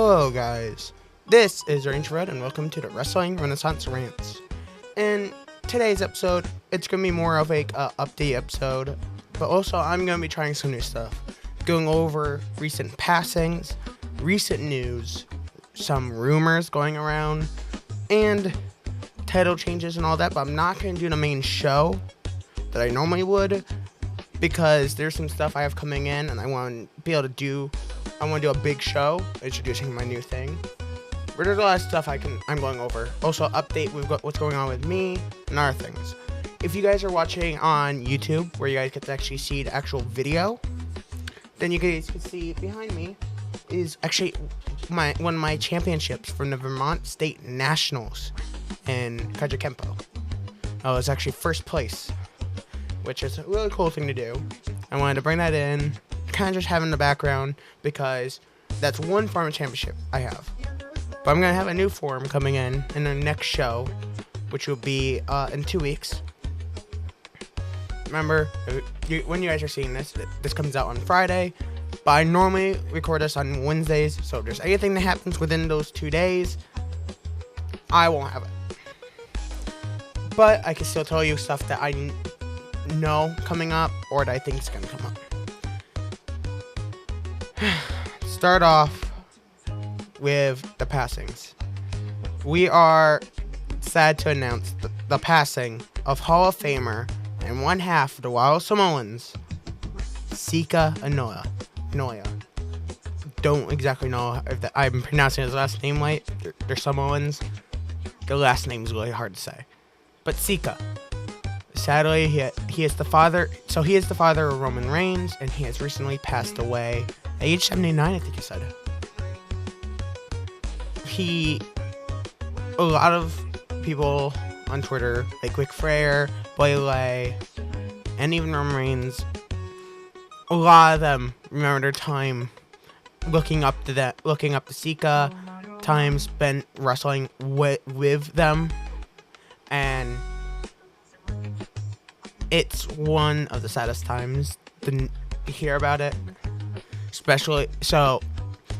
Hello guys, this is Rants and welcome to the Wrestling Renaissance Rants. In today's episode, it's going to be more of a update episode, but also I'm going to be trying some new stuff. Going over recent passings, recent news, some rumors going around, and title changes and all that, but I'm not going to do the main show that I normally would because there's some stuff I have coming in and I want to be able to do. I want to do a big show introducing my new thing. But there's a lot of stuff I'm going over. Also, update what's going on with me and other things. If you guys are watching on YouTube, where you guys get to actually see the actual video, then you guys can see behind me is actually one of my championships from the Vermont State Nationals in Kajikempo. I was actually first place, which is a really cool thing to do. I wanted to bring that in, kind of just have in the background, because that's one form of championship I have. But I'm going to have a new form coming in the next show, which will be in 2 weeks. Remember, when you guys are seeing this comes out on Friday, but I normally record this on Wednesdays, so if there's anything that happens within those 2 days, I won't have it. But I can still tell you stuff that I know coming up, or that I think is going to come up. Start off with the passings. We are sad to announce the passing of Hall of Famer and one half of the Wild Samoans, Sika Anoa'i. Don't exactly know if I'm pronouncing his last name right. They're Samoans. Their last name is really hard to say. But Sika. Sadly, he is the father. So he is the father of Roman Reigns, and he has recently passed away at age 79. I think he said. A lot of people on Twitter, like Ric Flair, Boyle, and even Roman Reigns, a lot of them remember their time looking up to Sika, time spent wrestling with them, and it's one of the saddest times to hear about it. Especially, so,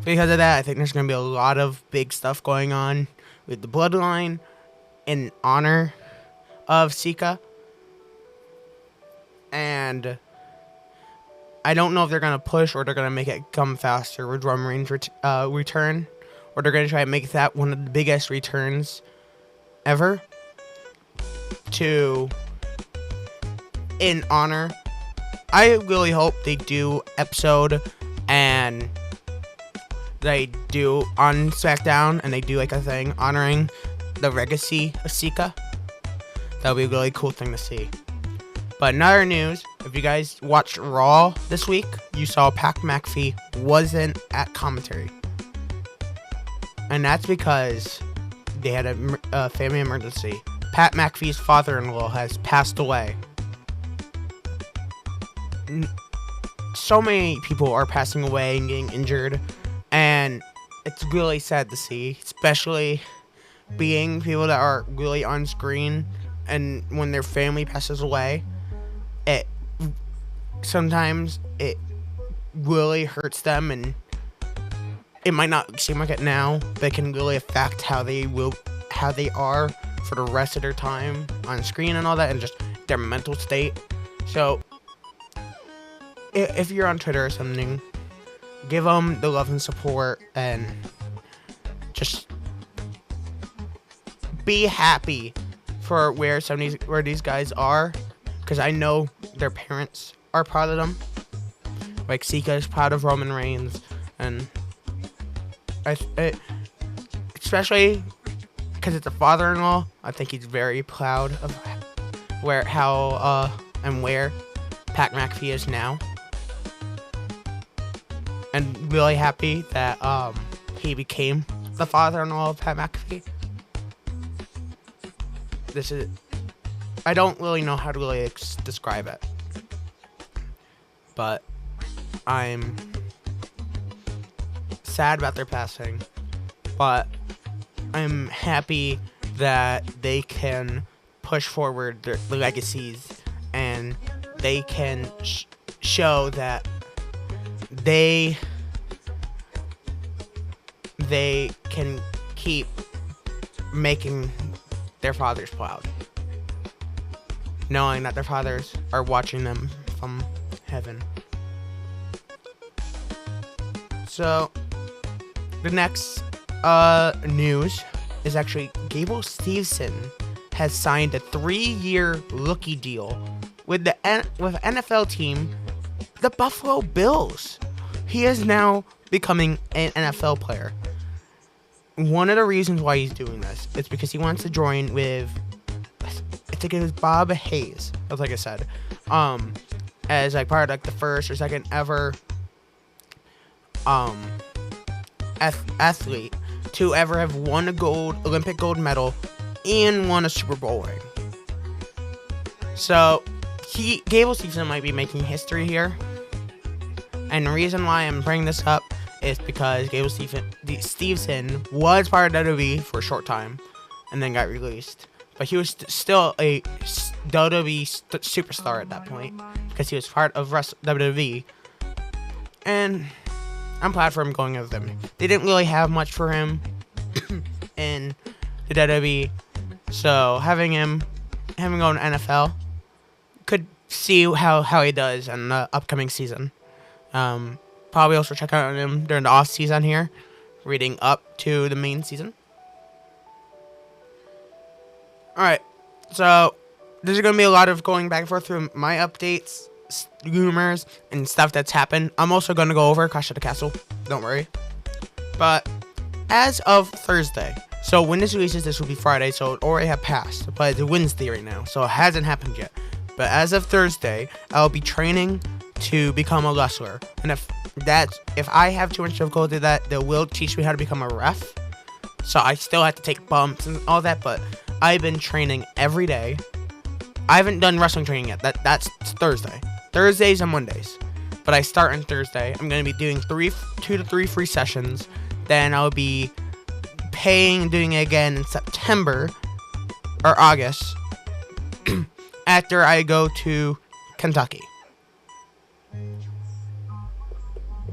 because of that, I think there's going to be a lot of big stuff going on with the bloodline in honor of Sika. And I don't know if they're going to push or they're going to make it come faster with Roman Reigns return. Or they're going to try and make that one of the biggest returns ever in honor. I really hope they do episode and they do on SmackDown and they do like a thing honoring the legacy of Sika. That would be a really cool thing to see. But in other news, if you guys watched Raw this week, you saw Pat McAfee wasn't at commentary. And that's because they had a family emergency. Pat McAfee's father-in-law has passed away. So many people are passing away and getting injured, and it's really sad to see, especially being people that are really on screen, and when their family passes away, sometimes it really hurts them, and it might not seem like it now, but it can really affect how they are for the rest of their time on screen and all that, and just their mental state. So if you're on Twitter or something, give them the love and support, and just be happy for where these guys are, because I know their parents are proud of them. Like Sika is proud of Roman Reigns, and especially because it's a father-in-law, I think he's very proud of where Pat McAfee is now. And really happy that he became the father-in-law of Pat McAfee. I don't really know how to really describe it, but I'm sad about their passing, but I'm happy that they can push forward their legacies, and they can show that they can keep making their fathers proud, knowing that their fathers are watching them from heaven. So the next news is actually Gable Steveson has signed a 3-year rookie deal with the NFL team, the Buffalo Bills. He is now becoming an NFL player. One of the reasons why he's doing this is because he wants to join with, I think it was Bob Hayes, like I said, as like part of like the first or second ever athlete to ever have won a Olympic gold medal and won a Super Bowl ring. So Gable Steveson might be making history here, and the reason why I'm bringing this up is because Gable Steveson was part of WWE for a short time and then got released, but he was still a WWE superstar at that point because he was part of WWE, and I'm glad for him going with them. They didn't really have much for him in the WWE, so having him go to NFL, could see how he does in the upcoming season. Probably also check out him during the off season here, leading up to the main season. Alright, so there's going to be a lot of going back and forth through my updates, rumors, and stuff that's happened. I'm also going to go over Clash of the Castle, don't worry. But as of Thursday, so when this releases, this will be Friday, so it already have passed, but it's Wednesday right now, so it hasn't happened yet. But as of Thursday, I'll be training to become a wrestler, and if I have too much difficulty with that, they will teach me how to become a ref. So I still have to take bumps and all that, but I've been training every day. I haven't done wrestling training yet. That's Thursday. Thursdays and Mondays. But I start on Thursday. I'm going to be doing 2 to 3 free sessions. Then I'll be paying and doing it again in September or August after I go to Kentucky.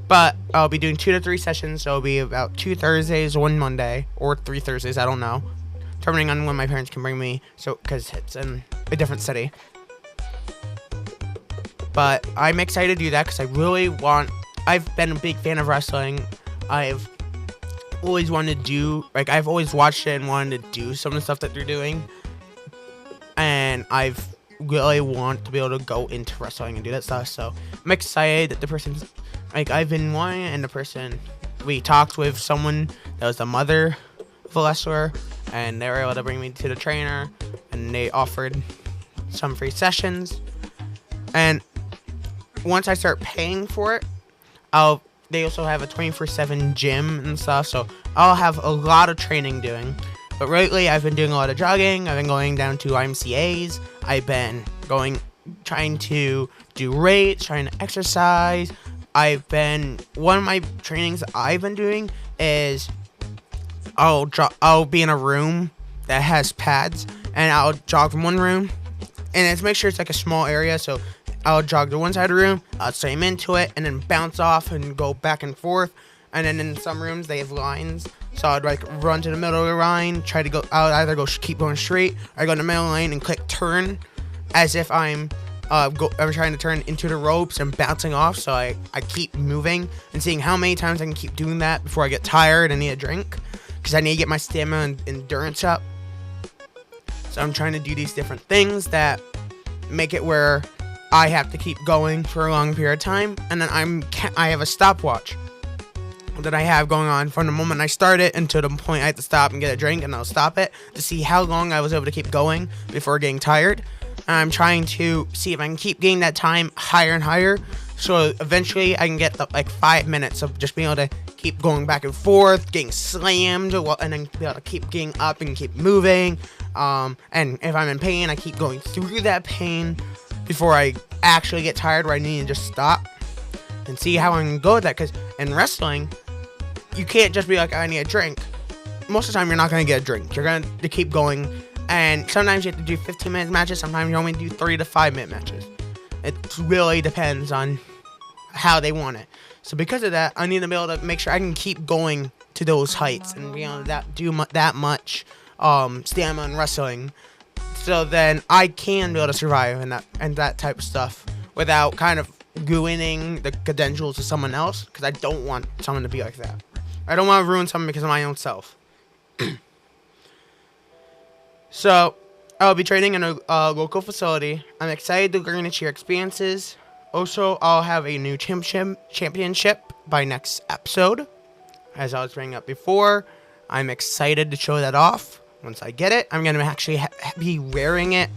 But I'll be doing 2 to 3 sessions, so it'll be about 2 Thursdays, 1 Monday, or 3 Thursdays, I don't know, depending on when my parents can bring me, so because it's in a different city. But I'm excited to do that because I've been a big fan of wrestling. I've always wanted to do, I've always watched it and wanted to do some of the stuff that they're doing, and I've really want to be able to go into wrestling and do that stuff, so I'm excited that the person's, I've been wanting it, and the person, we talked with someone that was the mother of a wrestler, and they were able to bring me to the trainer, and they offered some free sessions, and once I start paying for it, they also have a 24/7 gym and stuff, so I'll have a lot of training doing. But lately, I've been doing a lot of jogging. I've been going down to IMCAs. I've been trying to do weights, trying to exercise. One of my trainings I've been doing is I'll be in a room that has pads, and I'll jog from one room, and it's make sure it's like a small area, so I'll jog to one side of the room, I'll slam into it, and then bounce off and go back and forth. And then in some rooms they have lines, so I'd run to the middle of the line, I'll either keep going straight, or I go in the middle of the lane and click turn, as if I'm trying to turn into the ropes and bouncing off. So I keep moving and seeing how many times I can keep doing that before I get tired and need a drink, because I need to get my stamina and endurance up. So I'm trying to do these different things that make it where I have to keep going for a long period of time, and then I have a stopwatch that I have going on from the moment I start it until the point I have to stop and get a drink, and I'll stop it to see how long I was able to keep going before getting tired. And I'm trying to see if I can keep getting that time higher and higher, so eventually I can get 5 minutes of just being able to keep going back and forth, getting slammed, and then be able to keep getting up and keep moving. And if I'm in pain, I keep going through that pain before I actually get tired where I need to just stop and see how I can go with that. Because in wrestling, you can't just be like, I need a drink. Most of the time, you're not going to get a drink. You're going to keep going. And sometimes you have to do 15-minute matches. Sometimes you only do 3 to 5 minute matches. It really depends on how they want it. So because of that, I need to be able to make sure I can keep going to those heights and be able to do that much stamina and wrestling. So then I can be able to survive and that type of stuff without kind of ruining the credentials of someone else, because I don't want someone to be like that. I don't want to ruin someone because of my own self. So I'll be training in a local facility. I'm excited to learn and share experiences. Also, I'll have a new championship by next episode. As I was bringing up before, I'm excited to show that off. Once I get it, I'm going to actually be wearing it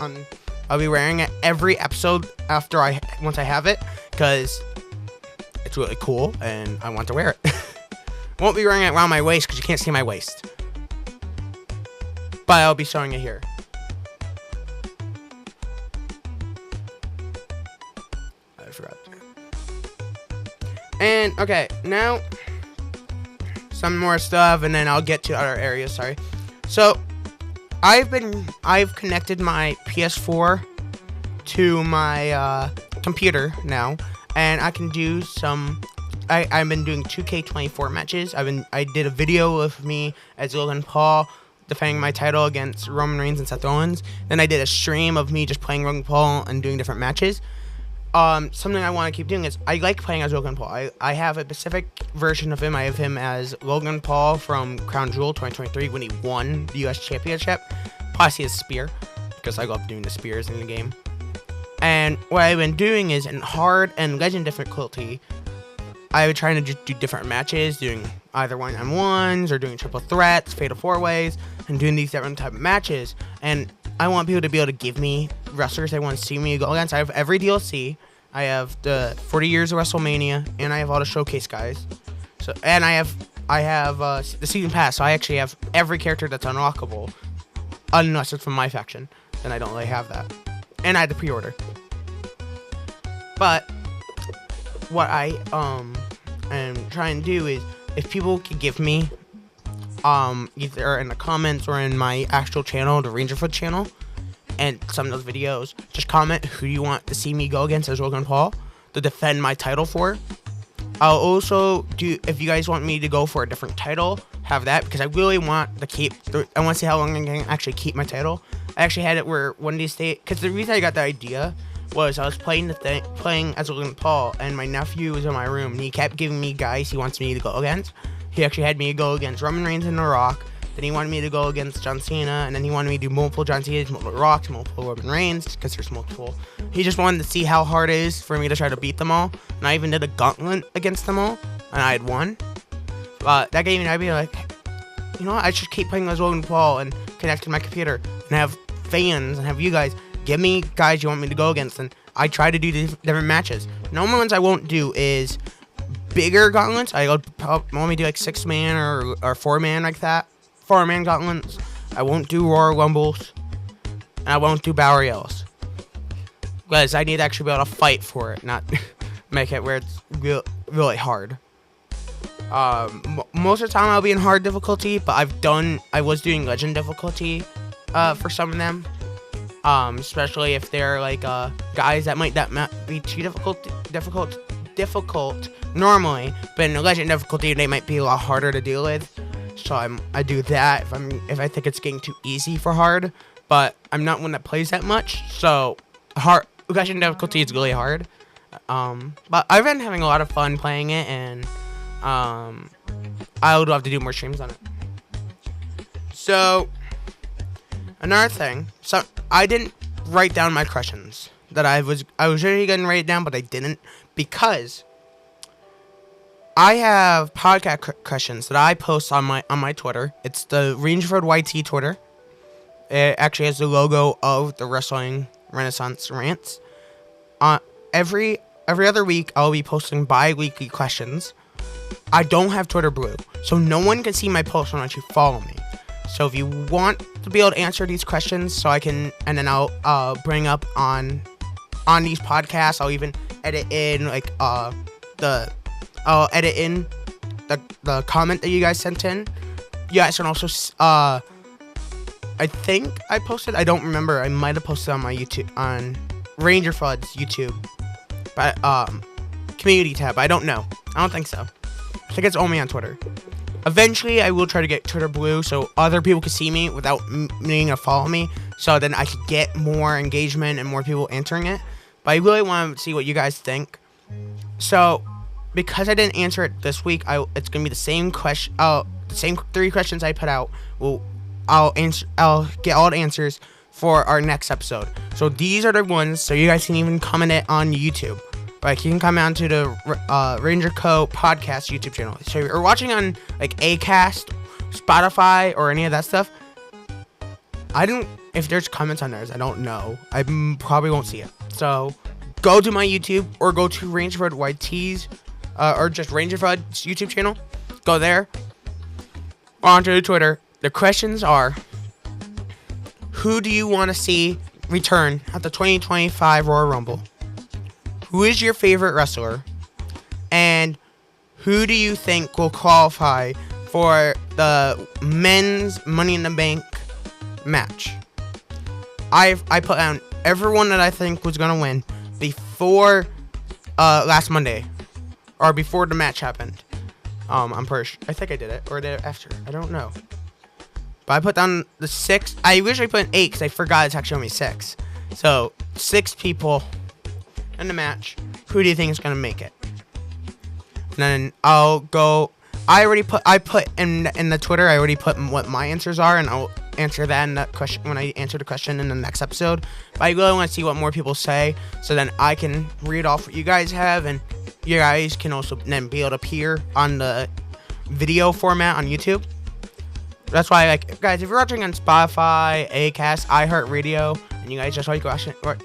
I'll be wearing it every episode once I have it, because it's really cool and I want to wear it. I won't be wearing it around my waist because you can't see my waist. But I'll be showing it here. I forgot. And okay, now some more stuff, and then I'll get to other areas. Sorry. So I've connected my PS4 to my computer now, and I can do some. I've been doing 2K24 matches. I did a video of me as Logan Paul defending my title against Roman Reigns and Seth Rollins. Then I did a stream of me just playing Logan Paul and doing different matches. Something I want to keep doing is I like playing as Logan Paul. I have a specific version of him. I have him as Logan Paul from Crown Jewel 2023 when he won the US Championship. Plus he has Spear, because I love doing the spears in the game. And what I've been doing is in hard and legend difficulty, I was trying to just do different matches, doing either 1-on-1s or doing triple threats, fatal 4-ways, and doing these different type of matches. And I want people to be able to give me wrestlers they want to see me go against. I have every DLC. I have the 40 years of WrestleMania, and I have all the showcase guys. So, and I have the season pass. So I actually have every character that's unlockable, unless it's from my faction. Then I don't really have that. And I had to pre-order. But what I am trying to do is, if people could give me either in the comments or in my actual channel, the Rangerfoot channel, and some of those videos, just comment who you want to see me go against as Logan Paul to defend my title for. I'll also do, if you guys want me to go for a different title, have that, because I really want to I want to see how long I can actually keep my title. I actually had it where one of these days, because the reason I got the idea was I was playing as Logan Paul, and my nephew was in my room, and he kept giving me guys he wants me to go against. He actually had me go against Roman Reigns and The Rock. Then he wanted me to go against John Cena, and then he wanted me to do multiple John Cena's, multiple Rocks, multiple Roman Reigns, because there's multiple. He just wanted to see how hard it is for me to try to beat them all, and I even did a gauntlet against them all, and I had won. But that gave me an idea, like, you know what, I should keep playing as Logan Paul and connect to my computer, and have fans, and have you guys give me guys you want me to go against, and I try to do different matches. Normal ones I won't do is bigger gauntlets. I only do like 6-man or 4-man like that. 4-man gauntlets. I won't do Royal Rumbles, and I won't do Battle Royales, because I need to actually be able to fight for it, not make it where it's really hard. Most of the time I'll be in hard difficulty, but I was doing legend difficulty for some of them. Especially if they're like guys that might be too difficult normally, but in the legend difficulty they might be a lot harder to deal with. So I do that if I think it's getting too easy for hard, but I'm not one that plays that much, so legend difficulty is really hard. But I've been having a lot of fun playing it, and I would love to do more streams on it. So another thing, so I didn't write down my questions that I was really gonna write down, but I didn't, because I have podcast questions that I post on my Twitter. It's the Rangerford YT Twitter. It actually has the logo of the Wrestling Renaissance Rants. Every other week I'll be posting bi-weekly questions. I don't have Twitter Blue, so no one can see my posts unless you follow me. So if you want to be able to answer these questions, so I can, and then I'll bring up on these podcasts. I'll even edit in like I'll edit in the comment that you guys sent in. You guys can also I think I posted. I don't remember. I might have posted on my YouTube, on Ranger Flood's YouTube, but community tab. I don't know. I don't think so. I think it's only on Twitter. Eventually, I will try to get Twitter blue so other people can see me without needing to follow me, so then I could get more engagement and more people answering it. But I really want to see what you guys think. So, because I didn't answer it this week, it's gonna be the same question. The same 3 questions I put out. I'll get all the answers for our next episode. So these are the ones. So you guys can even comment it on YouTube. Like, you can come on to the Ranger Co. podcast YouTube channel. So if you're watching on, like, Acast, Spotify, or any of that stuff, if there's comments on theirs, I don't know. I probably won't see it. So, go to my YouTube, or go to Rangerford YT's, or just Rangerford's YouTube channel. Go there. Or onto Twitter. The questions are, who do you want to see return at the 2025 Royal Rumble? Who is your favorite wrestler? And who do you think will qualify for the men's Money in the Bank match? I put down everyone that I think was going to win before last Monday. Or before the match happened. I'm pretty sure. I think I did it. Or did it after? I don't know. But I put down the 6. I usually put 8 because I forgot it's actually only 6. So, 6 people in the match. Who do you think is going to make it? And then I'll go. I put in the Twitter, I already put what my answers are, and I'll answer that in that question when I answer the question in the next episode. But I really want to see what more people say, so then I can read off what you guys have, and you guys can also then be able to appear on the video format on YouTube. That's why, like, guys, if you're watching on Spotify, Acast, iHeartRadio, and you guys just like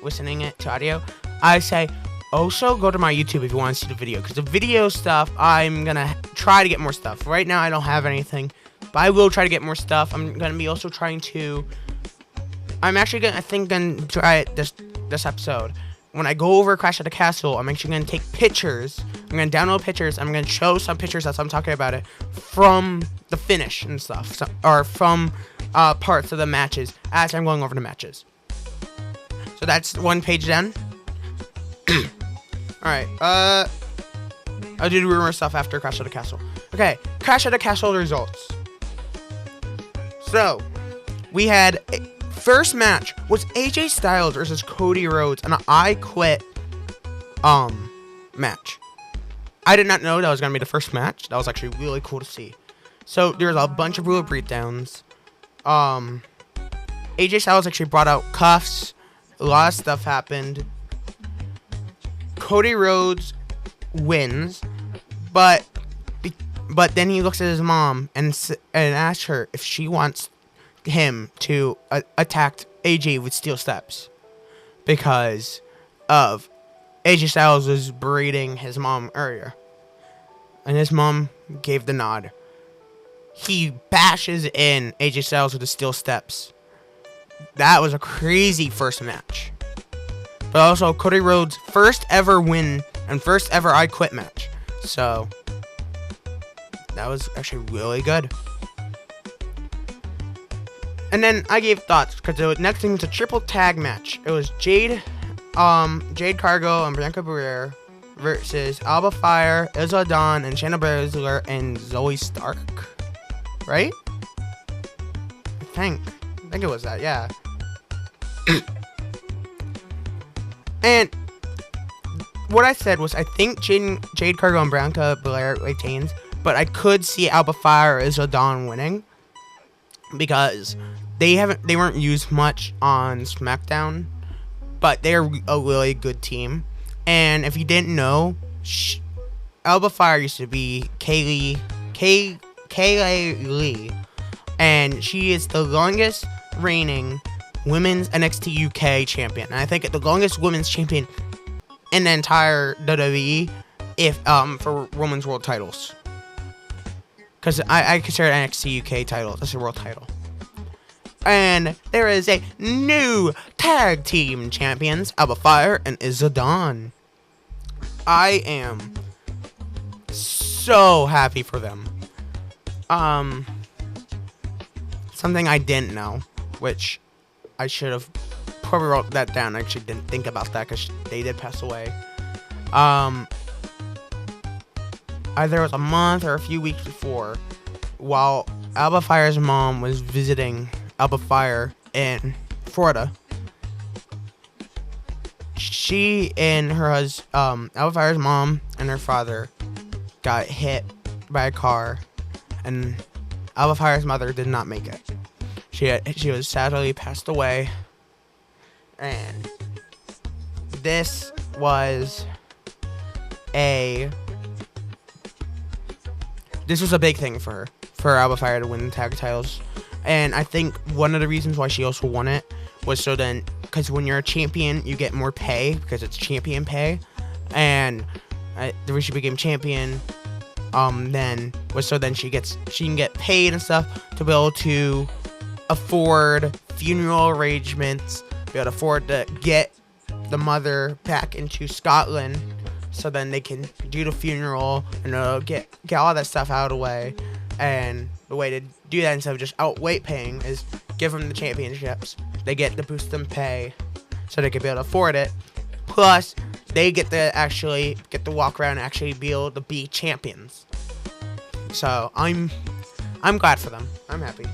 listening it to audio, I say also go to my YouTube if you want to see the video, because the video stuff, I'm gonna try to get more stuff. Right now I don't have anything, but I will try to get more stuff. I'm gonna be also trying to, I'm actually gonna try it this episode. When I go over Crash at the Castle, I'm actually gonna take pictures. I'm gonna download pictures. I'm gonna show some pictures as I'm talking about it from the finish and stuff, or from parts of the matches as I'm going over the matches. So that's one page done. Alright, I'll do the rumor stuff after Crash at the Castle. Okay, Crash at the Castle results. So, we had first match was AJ Styles versus Cody Rhodes in an I Quit match. I did not know that was gonna be the first match. That was actually really cool to see. So there's a bunch of rule breakdowns. AJ Styles actually brought out cuffs. A lot of stuff happened. Cody Rhodes wins, but then he looks at his mom and asks her if she wants him to attack AJ with steel steps, because of AJ Styles was berating his mom earlier, and his mom gave the nod. He bashes in AJ Styles with the steel steps. That was a crazy first match. But also Cody Rhodes' first ever win and first ever I Quit match. So that was actually really good. And then I gave thoughts because the next thing was a triple tag match. It was Jade Cargill and Bianca Belair versus Alba Fire, Isla Dawn, and Shayna Baszler and Zoe Stark. Right? I think it was that, yeah. And what I said was I think Jade Cargill and Bianca Belair retains, but I could see Alba Fire or Isla Dawn winning because they weren't used much on SmackDown, but they're a really good team. And if you didn't know, Alba Fire used to be Kaylee Lee, and she is the longest reigning women's NXT UK champion, and I think the longest women's champion in the entire WWE, if for women's world titles, because I consider NXT UK title as a world title. And there is a new tag team champions, Alba Fire and Isla Dawn. I am so happy for them. Something I didn't know, which I should have probably wrote that down. I actually didn't think about that because they did pass away. either it was a month or a few weeks before, while Alba Fire's mom was visiting Alba Fire in Florida. She and her Alba Fire's mom and her father got hit by a car, and Alba Fire's mother did not make it. She was sadly passed away, and this was a big thing for Alba Fire to win the tag titles. And I think one of the reasons why she also won it was so then, because when you're a champion, you get more pay because it's champion pay. And the reason she became champion, then was so then she can get paid and stuff to be able to afford funeral arrangements, be able to afford to get the mother back into Scotland, so then they can do the funeral and get all that stuff out of the way. And the way to do that, instead of just outright paying, is give them the championships. They get to boost them pay so they can be able to afford it. Plus, they get to walk around and actually be able to be champions. So I'm glad for them. I'm happy.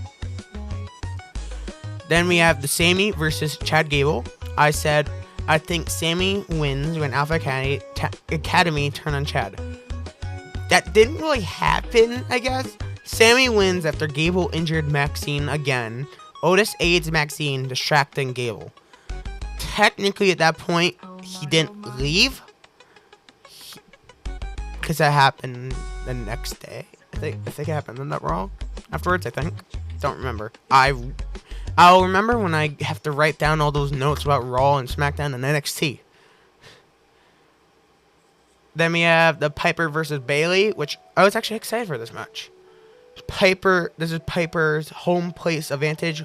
Then we have the Sammy versus Chad Gable. I said I think Sammy wins when Alpha Academy turn on Chad. That didn't really happen, I guess. Sammy wins after Gable injured Maxine again. Otis aids Maxine, distracting Gable. Technically, at that point, he didn't leave, because that happened the next day. I think it happened. Am I not wrong? Afterwards, I think. Don't remember. I'll remember when I have to write down all those notes about Raw and SmackDown and NXT. Then we have the Piper versus Bayley, which I was actually excited for this match. This is Piper's home place advantage.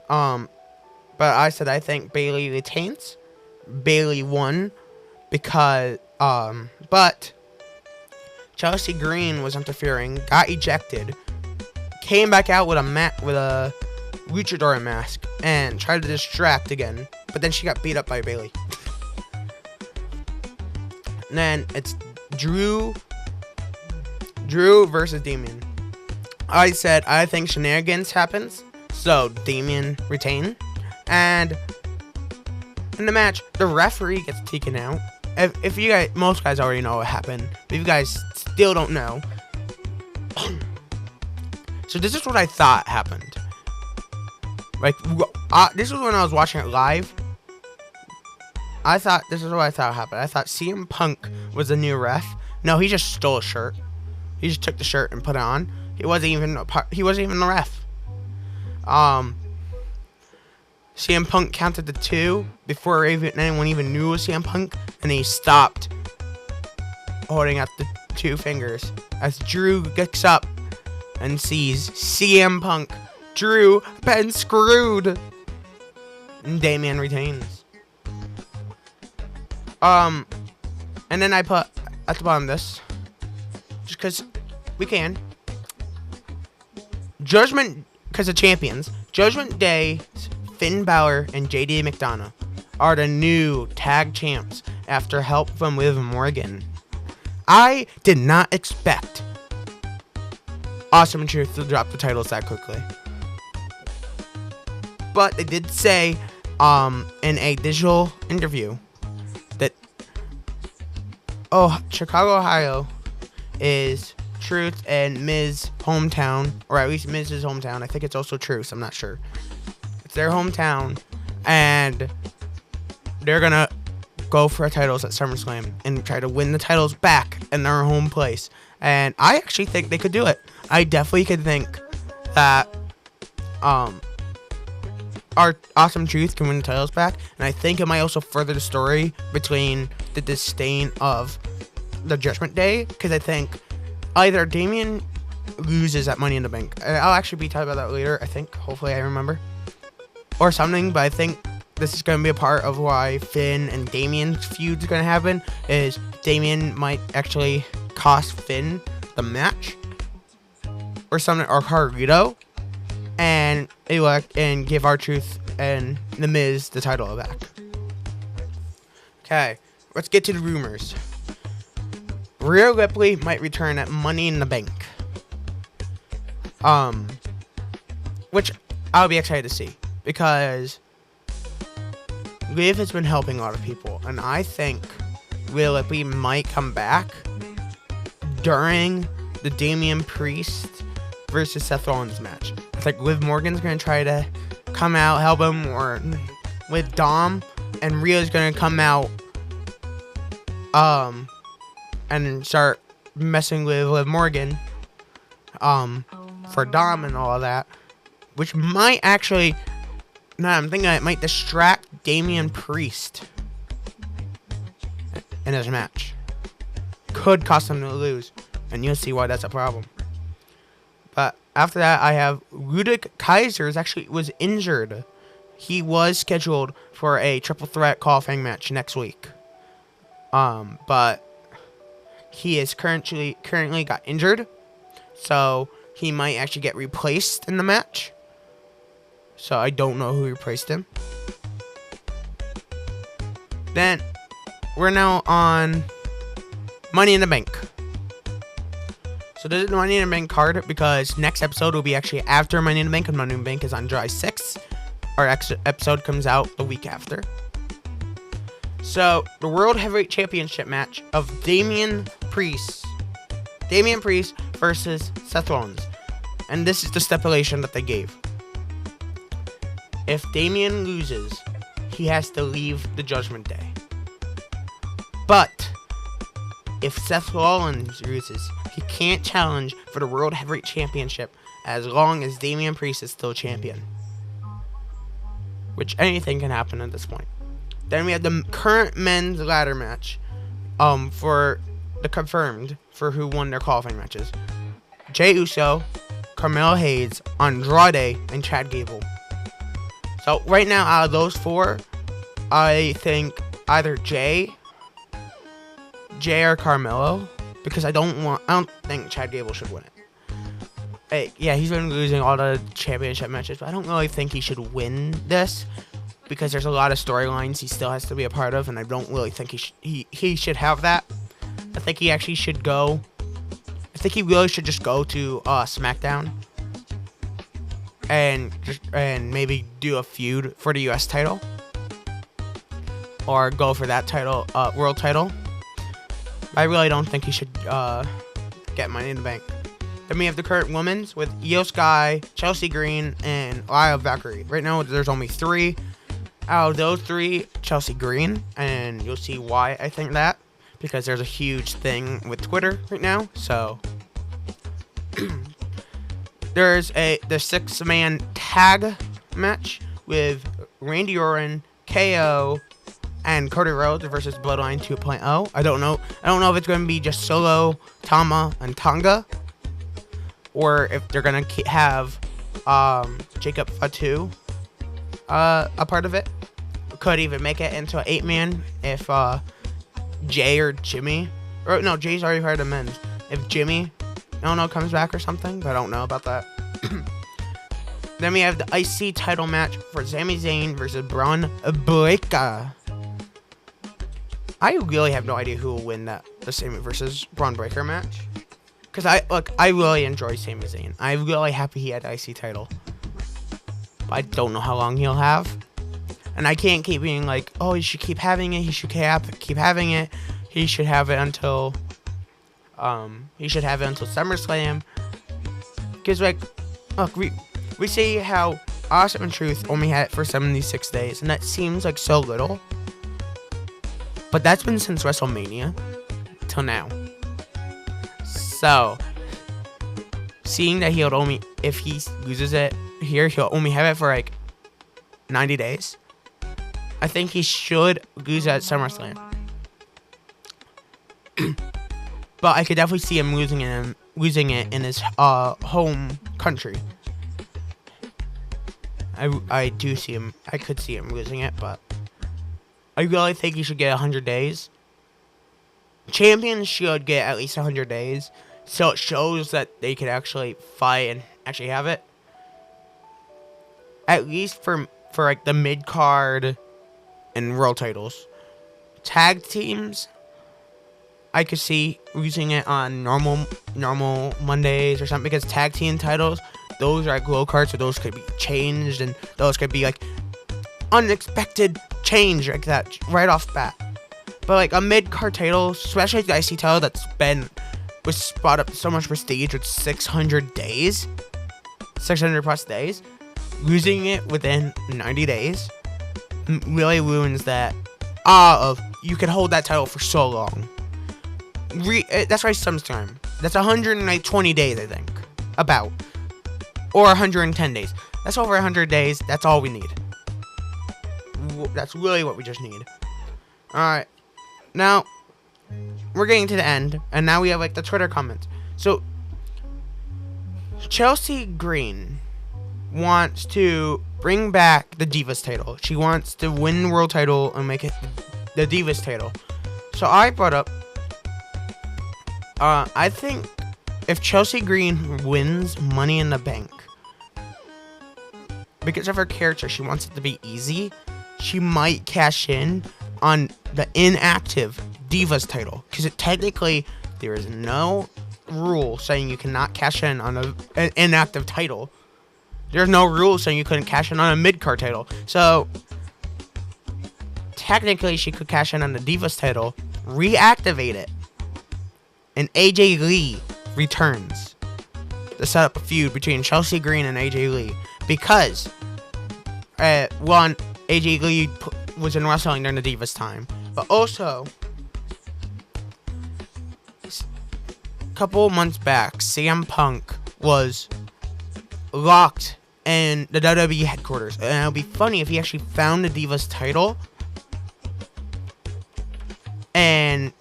But I said I think Bayley retains. Bayley won because but Chelsea Green was interfering, got ejected, came back out with a luchador mask and tried to distract again, but then she got beat up by Bayley. And then it's Drew versus Damien. I said I think shenanigans happens, so Damien retain. And in the match, the referee gets taken out. If you guys, most guys already know what happened, but if you guys still don't know, so this is what I thought happened. Like, this was when I was watching it live. This is what I thought happened. I thought CM Punk was the new ref. No, he just stole a shirt. He just took the shirt and put it on. He wasn't even the ref. CM Punk counted to 2 before anyone even knew it was CM Punk, and he stopped holding up the 2 fingers as Drew gets up and sees CM Punk. Drew been screwed, and Damien retains. And then I put at the bottom of this, just because we can. Because of champions, Judgment Day, Finn Balor and JD McDonough are the new tag champs after help from Liv Morgan. I did not expect Awesome Truth to drop the titles that quickly. But they did say in a digital interview that Chicago, Ohio is Truth and Miz hometown, or at least Miz's hometown. I think it's also Truth, I'm not sure. It's their hometown, and they're gonna go for titles at SummerSlam and try to win the titles back in their home place. And I actually think they could do it. I definitely could think that our Awesome Truth can win the titles back, and I think it might also further the story between the disdain of the Judgment Day, because I think either Damien loses at Money in the Bank. I'll actually be talking about that later, I think. Hopefully I remember. Or something, but I think this is going to be a part of why Finn and Damien's feud is going to happen, is Damien might actually cost Finn the match or something, or Carlito, and give R-Truth and The Miz the title back. Okay, let's get to the rumors. Rhea Ripley might return at Money in the Bank. Which I'll be excited to see, because Liv has been helping a lot of people, and I think Rhea Ripley might come back during the Damian Priest versus Seth Rollins match. I think Liv Morgan's going to try to come out, help him, or with Dom, and Rhea's going to come out and start messing with Liv Morgan for Dom and all of that, which might actually, now I'm thinking it might distract Damian Priest in his match. Could cost him to lose, and you'll see why that's a problem. But after that, I have Ludwig Kaiser was injured. He was scheduled for a triple threat Hall of Fame match next week. But he is currently got injured, so he might actually get replaced in the match. So I don't know who replaced him. Then we're now on Money in the Bank. So this is the Money in the Bank card, because next episode will be actually after Money in the Bank, and Money in the Bank is on July 6th. Our episode comes out the week after. So the World Heavyweight Championship match of Damian Priest versus Seth Rollins. And this is the stipulation that they gave. If Damian loses, he has to leave the Judgment Day. But if Seth Rollins loses, he can't challenge for the World Heavyweight Championship as long as Damian Priest is still champion. Which anything can happen at this point. Then we have the current men's ladder match for the confirmed for who won their qualifying matches. Jey Uso, Carmelo Hayes, Andrade, and Chad Gable. So right now, out of those four, I think either Jay or Carmelo, because I don't think Chad Gable should win it. Yeah, he's been losing all the championship matches, but I don't really think he should win this, because there's a lot of storylines he still has to be a part of, and I don't really think he should have that. I think he actually should go. I think he really should just go to SmackDown and maybe do a feud for the US title, or go for that title, world title. I really don't think he should get Money in the Bank. Then we have the current women's with Io Sky, Chelsea Green, and Lyra Valkyrie. Right now, there's only 3. Out of those 3, Chelsea Green, and you'll see why I think that, because there's a huge thing with Twitter right now. So there's the 6-man tag match with Randy Orton, KO, and Cody Rhodes versus Bloodline 2.0. I don't know if it's going to be just Solo, Tama, and Tonga, or if they're going to have Jacob Fatu a part of it. Could even make it into an 8-man if Jay or Jimmy, or no, Jay's already part of men's. If Jimmy, I don't know, comes back or something, but I don't know about that. Then we have the IC title match for Sami Zayn versus Braun Breaker. I really have no idea who will win the Sami versus Braun Breaker match, because I really enjoy Sami Zayn. I'm really happy he had the IC title. I don't know how long he'll have, and I can't keep being like, oh, he should keep having it. He should keep having it. He should have it until SummerSlam. Because look, we see how Awesome and Truth only had it for 76 days, and that seems like so little. But that's been since WrestleMania till now. So, seeing that if he loses it here, he'll only have it for 90 days. I think he should lose at SummerSlam. But I could definitely see him losing it in his home country. I could see him losing it, but I really think he should get 100 days. Champions should get at least 100 days, so it shows that they could actually fight and actually have it. At least for the mid-card and world titles. Tag teams, I could see using it on normal Mondays or something, because tag team titles, those are like low cards, so those could be changed, and those could be like unexpected change like that right off bat. But like a mid card title, especially the IC title that's was brought up so much prestige with 600 plus days, losing it within 90 days really ruins that of you can hold that title for so long. That's right, sometime. That's 120 days, I think, about, or 110 days. That's over 100 days. That's all we need. That's really what we just need. All right, now we're getting to the end, and now we have like the Twitter comments. So Chelsea Green wants to bring back the Divas title. She wants to win the world title and make it the Divas title. So I brought up, I think if Chelsea Green wins Money in the Bank, because of her character, she wants it to be easy, she might cash in on the inactive Divas title, because technically there is no rule saying you cannot cash in on an inactive title. There's no rule saying you couldn't cash in on a mid-card title. So technically she could cash in on the Divas title, reactivate it, and AJ Lee returns to set up a feud between Chelsea Green and AJ Lee, because one, AJ Lee was in wrestling during the Divas time, but also a couple months back, CM Punk was locked in the WWE headquarters, and it would be funny if he actually found the Divas title, and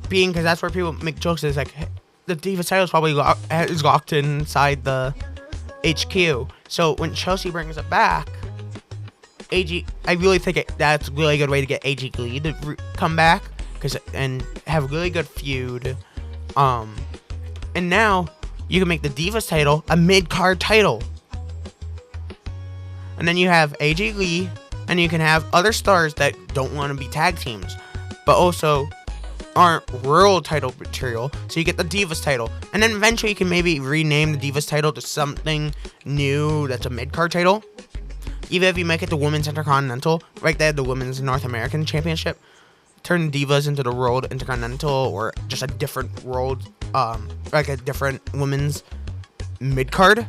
being, because that's where people make jokes, is like the Divas title is probably locked inside the HQ. So when Chelsea brings it back, I really think that's a really good way to get AJ Lee to come back, and have a really good feud. And now you can make the Divas title a mid-card title. And then you have AJ Lee, and you can have other stars that don't want to be tag teams, but also aren't world title material. So you get the Divas title. And then eventually you can maybe rename the Divas title to something new that's a mid-card title. Even if you make it the Women's Intercontinental, right there, the Women's North American Championship. Turn Divas into the World Intercontinental, or just a different world, like a different women's mid-card.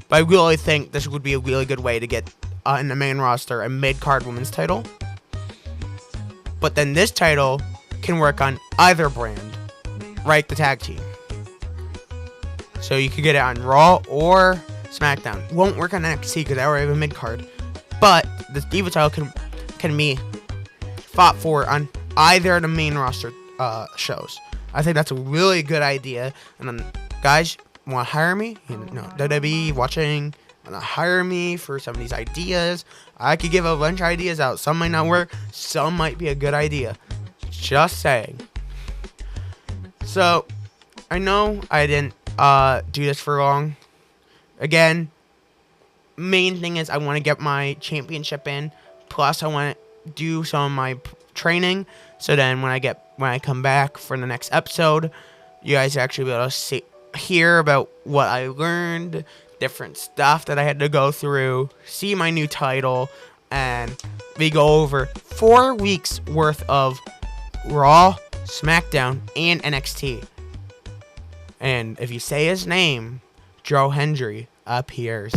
But I really think this would be a really good way to get in the main roster a mid-card women's title. But then this title can work on either brand, right? The tag team. So you could get it on Raw or SmackDown. Won't work on NXT because I already have a mid-card. But the Diva title can be fought for on either of the main roster shows. I think that's a really good idea. And then, guys, want to hire me? WWE watching, want to hire me for some of these ideas? I could give a bunch of ideas out. Some might not work. Some might be a good idea. Just saying. So, I know I didn't do this for long. Again, main thing is I want to get my championship in. Plus, I want to do some of my training. So then when I come back for the next episode, you guys actually be able to hear about what I learned, different stuff that I had to go through, see my new title, and we go over 4 weeks worth of Raw, SmackDown, and NXT. And if you say his name, Joe Hendry appears.